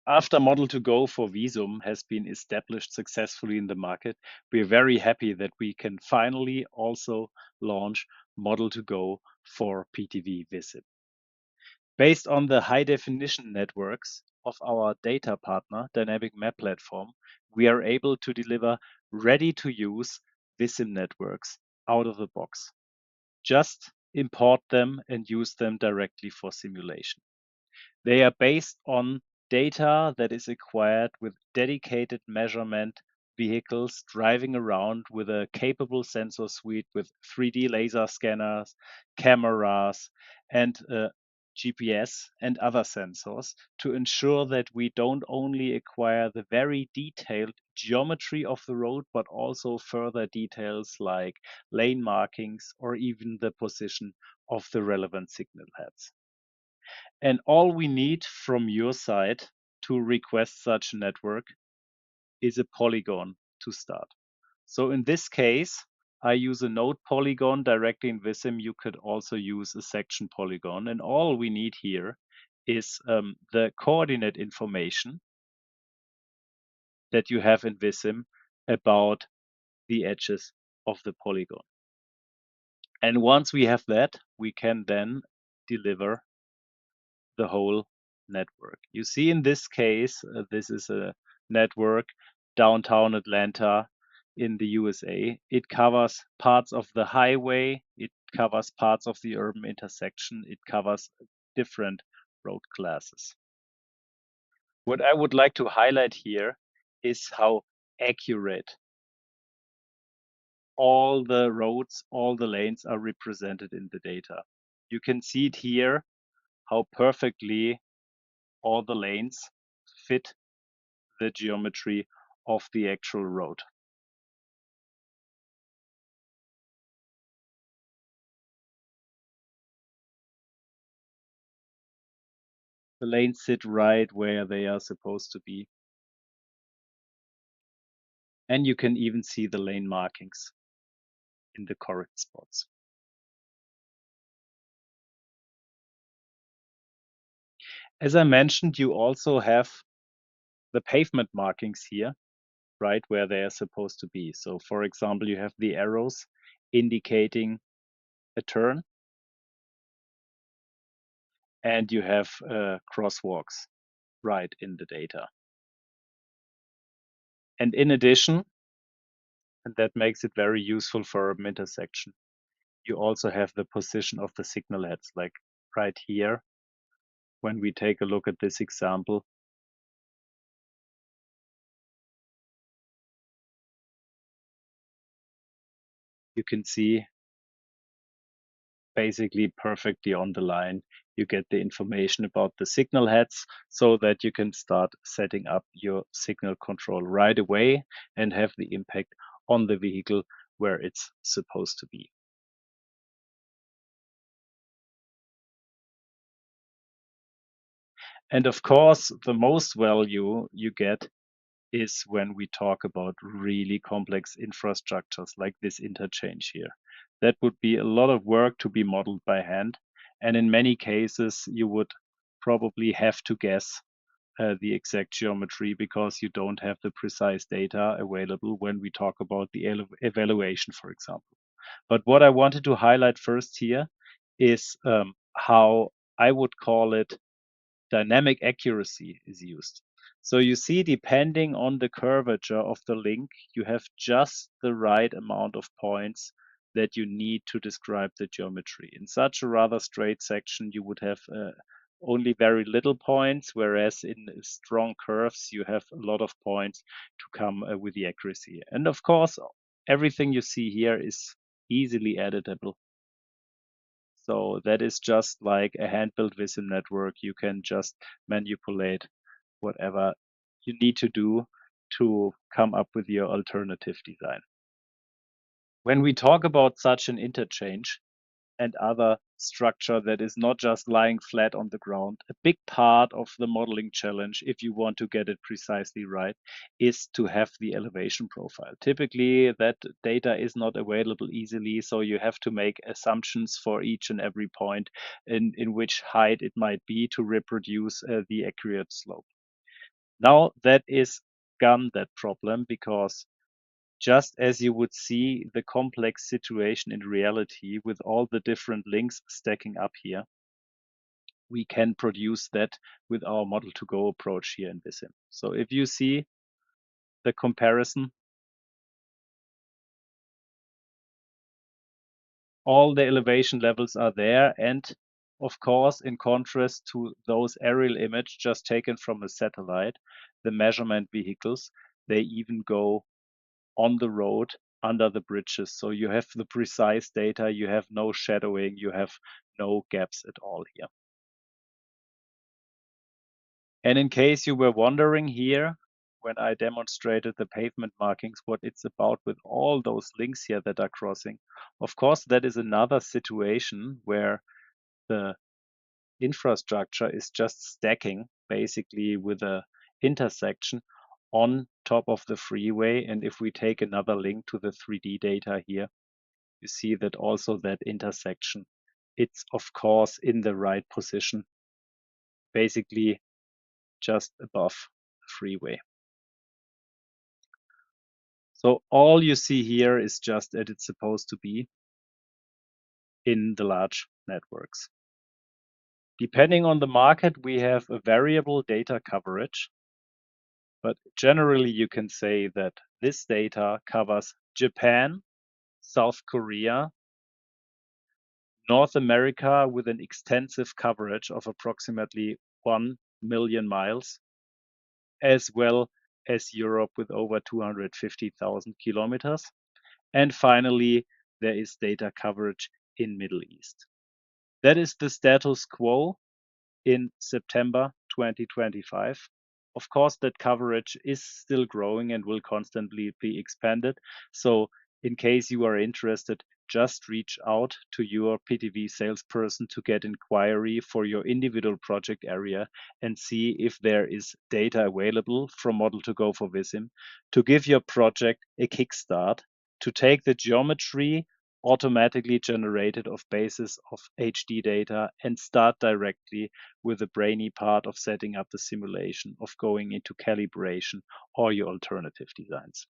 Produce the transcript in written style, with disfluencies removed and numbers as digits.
After Model2Go for Visum has been established successfully in the market, we're very happy that we can finally also launch Model2Go for PTV Vissim. Based on the high definition networks of our data partner, Dynamic Map Platform, we are able to deliver ready to use Vissim networks out of the box. Just import them and use them directly for simulation. They are based on data that is acquired with dedicated measurement vehicles driving around with a capable sensor suite with 3D laser scanners, cameras, and GPS and other sensors to ensure that we don't only acquire the very detailed geometry of the road, but also further details like lane markings or even the position of the relevant signal heads. And all we need from your side to request such a network is a polygon to start. So in this case, I use a node polygon directly in Vissim. You could also use a section polygon. And all we need here is the coordinate information that you have in Vissim about the edges of the polygon. And once we have that, we can then deliver the whole network. You see in this case, this is a network downtown Atlanta in the USA. It covers parts of the highway, it covers parts of the urban intersection, it covers different road classes. What I would like to highlight here is how accurate all the roads, all the lanes are represented in the data. You can see it here, how perfectly all the lanes fit the geometry of the actual road. The lanes sit right where they are supposed to be. And you can even see the lane markings in the correct spots. As I mentioned, you also have the pavement markings here, right where they are supposed to be. So for example, you have the arrows indicating a turn, and you have crosswalks right in the data. And in addition, and that makes it very useful for an intersection, you also have the position of the signal heads, like right here. When we take a look at this example, you can see basically perfectly on the line. You get the information about the signal heads so that you can start setting up your signal control right away and have the impact on the vehicle where it's supposed to be. And of course, the most value you get is when we talk about really complex infrastructures like this interchange here. That would be a lot of work to be modeled by hand. And in many cases, you would probably have to guess the exact geometry because you don't have the precise data available when we talk about the evaluation, for example. But what I wanted to highlight first here is how I would call it dynamic accuracy is used. So you see, depending on the curvature of the link, you have just the right amount of points that you need to describe the geometry. In such a rather straight section, you would have only very little points, whereas in strong curves, you have a lot of points to come with the accuracy. And of course, everything you see here is easily editable. So that is just like a hand-built Vissim network. You can just manipulate whatever you need to do to come up with your alternative design. When we talk about such an interchange and other structure that is not just lying flat on the ground, a big part of the modeling challenge, if you want to get it precisely right, is to have the elevation profile. Typically, that data is not available easily, so you have to make assumptions for each and every point in which height it might be to reproduce the accurate slope. Now that is gone, that problem, because just as you would see the complex situation in reality with all the different links stacking up here, we can produce that with our Model2Go approach here in Vissim. So if you see the comparison, all the elevation levels are there. And of course, in contrast to those aerial images just taken from a satellite, the measurement vehicles, they even go on the road under the bridges. So you have the precise data, you have no shadowing, you have no gaps at all here. And in case you were wondering here, when I demonstrated the pavement markings, what it's about with all those links here that are crossing, of course, that is another situation where the infrastructure is just stacking basically with a intersection on top of the freeway. And if we take another link to the 3D data here, you see that also that intersection, it's of course in the right position, basically just above the freeway. So all you see here is just that it's supposed to be in the large networks. Depending on the market, we have a variable data coverage, but generally you can say that this data covers Japan, South Korea, North America with an extensive coverage of approximately 1 million miles, as well as Europe with over 250,000 kilometers. And finally, there is data coverage in Middle East. That is the status quo in September 2025. Of course, that coverage is still growing and will constantly be expanded. So in case you are interested, just reach out to your PTV salesperson to get inquiry for your individual project area and see if there is data available from Model2Go for Vissim to give your project a kickstart, to take the geometry automatically generated of basis of HD data and start directly with the brainy part of setting up the simulation, of going into calibration or your alternative designs.